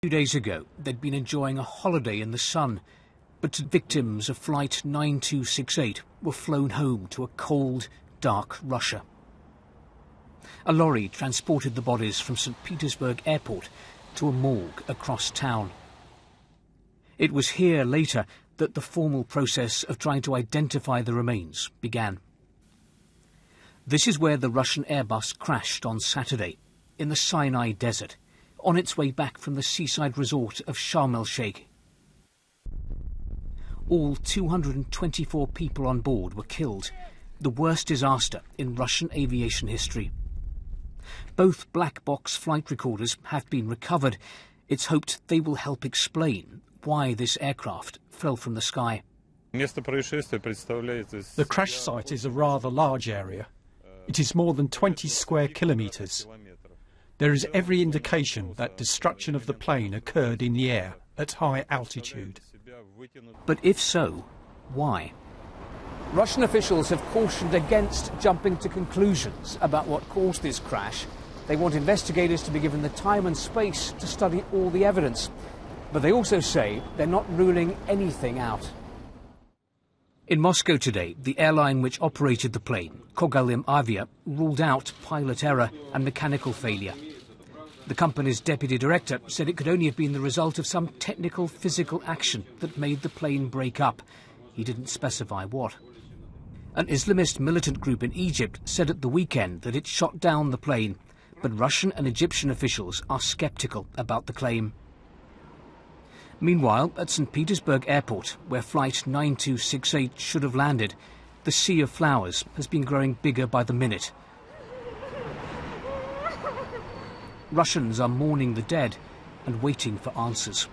2 days ago, they'd been enjoying a holiday in the sun, but victims of Flight 9268 were flown home to a cold, dark Russia. A lorry transported the bodies from St. Petersburg airport to a morgue across town. It was here later that the formal process of trying to identify the remains began. This is where the Russian Airbus crashed on Saturday, in the Sinai desert, on its way back from the seaside resort of Sharm el-Sheikh. All 224 people on board were killed, the worst disaster in Russian aviation history. Both black box flight recorders have been recovered. It's hoped they will help explain why this aircraft fell from the sky. The crash site is a rather large area. It is more than 20 square kilometres. There is every indication that destruction of the plane occurred in the air at high altitude. But if so, why? Russian officials have cautioned against jumping to conclusions about what caused this crash. They want investigators to be given the time and space to study all the evidence. But they also say they're not ruling anything out. In Moscow today, the airline which operated the plane, Kogalymavia, ruled out pilot error and mechanical failure. The company's deputy director said it could only have been the result of some technical physical action that made the plane break up. He didn't specify what. An Islamist militant group in Egypt said at the weekend that it shot down the plane, but Russian and Egyptian officials are sceptical about the claim. Meanwhile, at St. Petersburg airport, where Flight 9268 should have landed, the sea of flowers has been growing bigger by the minute. Russians are mourning the dead and waiting for answers.